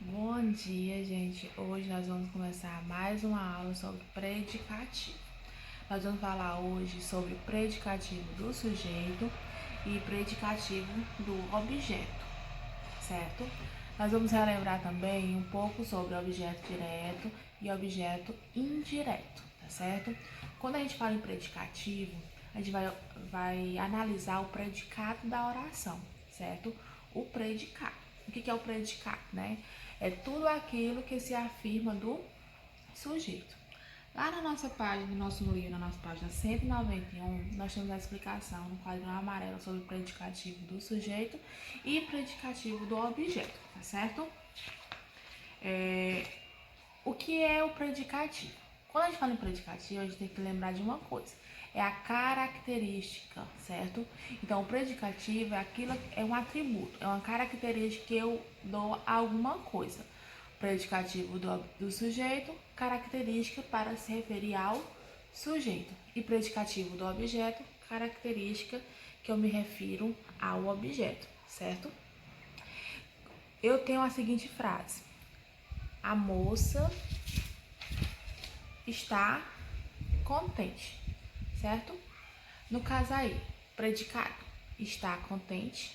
Bom dia, gente. Hoje nós vamos começar mais uma aula sobre predicativo. Nós vamos falar hoje sobre predicativo do sujeito e predicativo do objeto, certo? Nós vamos relembrar também um pouco sobre objeto direto e objeto indireto, tá certo? Quando a gente fala em predicativo, a gente vai analisar o predicado da oração, certo? O predicado. O que é o predicado, né? É tudo aquilo que se afirma do sujeito. Lá na nossa página, no nosso livro, na nossa página 191, nós temos a explicação no quadrinho amarelo sobre o predicativo do sujeito e predicativo do objeto, tá certo? O que é o predicativo? Quando a gente fala em predicativo, a gente tem que lembrar de uma coisa. É a característica, certo? Então, o predicativo é um atributo, é uma característica que eu dou a alguma coisa. Predicativo do sujeito, característica para se referir ao sujeito. E predicativo do objeto, característica que eu me refiro ao objeto, certo? Eu tenho a seguinte frase: a moça está contente, certo? No caso aí, predicado, está contente.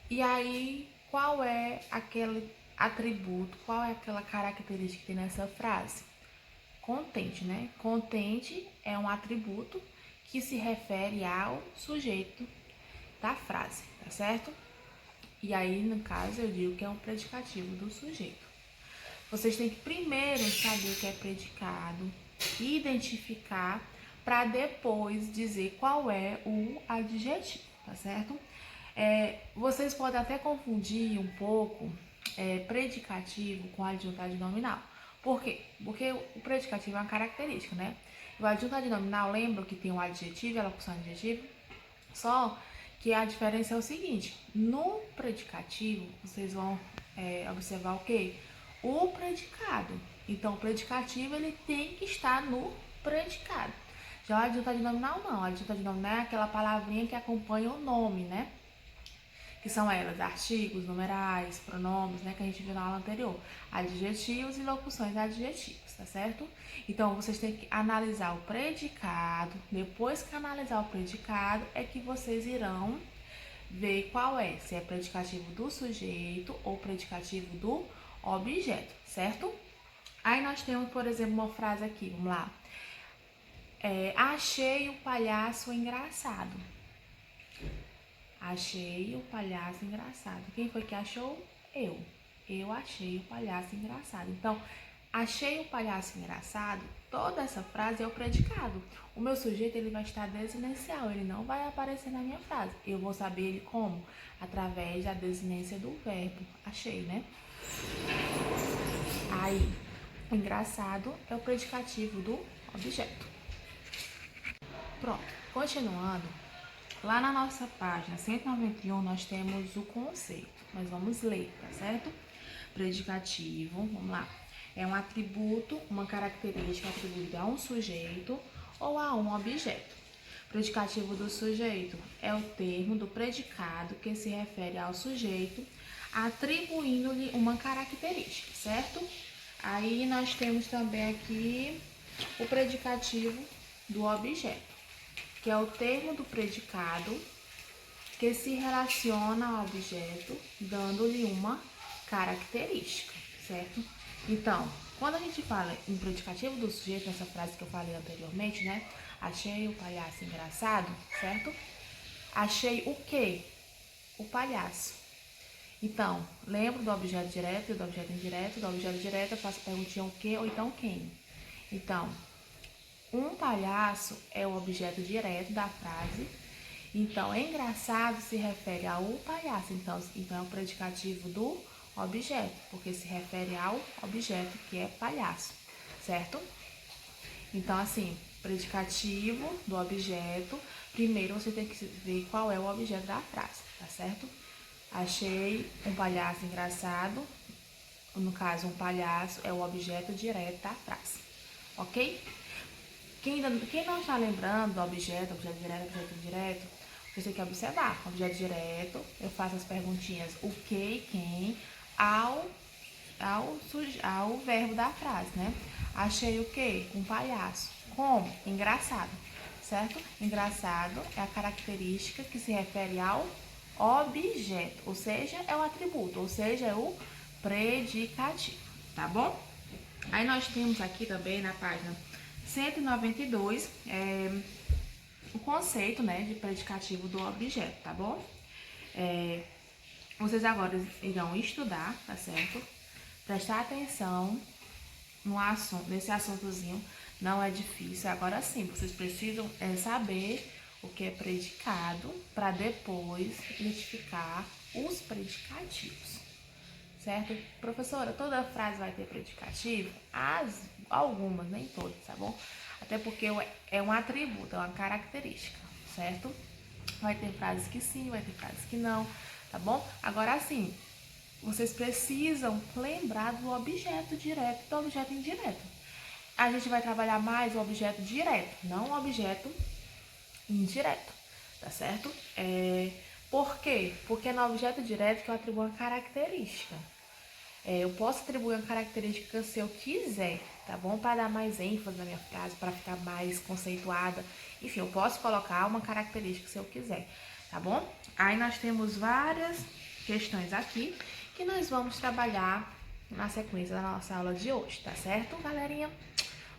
E aí, qual é aquele atributo, qual é aquela característica que tem nessa frase? Contente, né? Contente é um atributo que se refere ao sujeito da frase, tá certo? E aí, no caso, eu digo que é um predicativo do sujeito. Vocês têm que primeiro saber o que é predicado, identificar, para depois dizer qual é o adjetivo, tá certo? Vocês podem até confundir um pouco predicativo com adjunto adnominal. Por quê? Porque o predicativo é uma característica, né? O adjunto adnominal, lembra que tem o adjetivo e a locução adjetiva? Só que a diferença é o seguinte: no predicativo, vocês vão observar o quê? O predicado. Então, o predicativo ele tem que estar no predicado. Já o adjunto adnominal não. O adjunto adnominal é aquela palavrinha que acompanha o nome, né? Que são elas artigos, numerais, pronomes, né, que a gente viu na aula anterior, adjetivos e locuções adjetivas, tá certo? Então, vocês têm que analisar o predicado, depois que analisar o predicado, é que vocês irão ver qual é, se é predicativo do sujeito ou predicativo do objeto, certo? Aí nós temos, por exemplo, uma frase aqui, vamos lá. Achei o palhaço engraçado. Achei o palhaço engraçado. Quem foi que achou? Eu. Eu achei o palhaço engraçado. Então, achei o palhaço engraçado, toda essa frase é o predicado. O meu sujeito ele vai estar desinicial, ele não vai aparecer na minha frase. Eu vou saber ele como? Através da desinência do verbo. Achei, né? Aí, engraçado é o predicativo do objeto. Pronto, continuando. Lá na nossa página 191 nós temos o conceito. Nós vamos ler, tá certo? Predicativo, vamos lá. É um atributo, uma característica atribuída a um sujeito ou a um objeto. Predicativo do sujeito é o termo do predicado que se refere ao sujeito, atribuindo-lhe uma característica, certo? Aí nós temos também aqui o predicativo do objeto, que é o termo do predicado que se relaciona ao objeto, dando-lhe uma característica, certo? Então, quando a gente fala em predicativo do sujeito, nessa frase que eu falei anteriormente, né? Achei o palhaço engraçado, certo? Achei o quê? O palhaço. Então, lembro do objeto direto e do objeto indireto. Do objeto direto eu faço a perguntinha o quê ou então quem. Então, um palhaço é o objeto direto da frase. Então, engraçado se refere ao palhaço. Então é o predicativo do objeto, porque se refere ao objeto que é palhaço, certo? Então, assim, predicativo do objeto. Primeiro você tem que ver qual é o objeto da frase, tá certo? Achei um palhaço engraçado. No caso, um palhaço é o objeto direto da frase, ok? Quem não está lembrando do objeto direto, você tem que observar. Objeto direto, eu faço as perguntinhas o que e quem ao ao verbo da frase, né? Achei o quê? Um palhaço. Como? Engraçado, certo? Engraçado é a característica que se refere ao objeto, ou seja, é o atributo, ou seja, é o predicativo, tá bom? Aí nós temos aqui também na página 192 o conceito, né, de predicativo do objeto, tá bom? Vocês agora irão estudar, tá certo? Prestar atenção no assunto, nesse assuntozinho, não é difícil. Agora sim, vocês precisam saber o que é predicado para depois identificar os predicativos, certo? Professora, toda frase vai ter predicativo? Algumas, nem todas, tá bom? Até porque é um atributo, é uma característica, certo? Vai ter frases que sim, vai ter frases que não, tá bom? Agora sim, vocês precisam lembrar do objeto direto e do objeto indireto. A gente vai trabalhar mais o objeto direto, não o objeto indireto, tá certo? Por quê? Porque é no objeto direto que eu atribuo uma característica. Eu posso atribuir uma característica se eu quiser, tá bom? Para dar mais ênfase na minha frase, para ficar mais conceituada. Enfim, eu posso colocar uma característica se eu quiser, tá bom? Aí nós temos várias questões aqui que nós vamos trabalhar na sequência da nossa aula de hoje, tá certo, galerinha?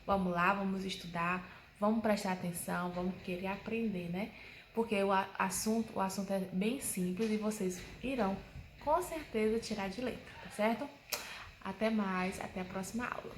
Vamos lá, vamos estudar, vamos prestar atenção, vamos querer aprender, né? Porque o assunto é bem simples e vocês irão com certeza tirar de letra, tá certo? Até mais, até a próxima aula.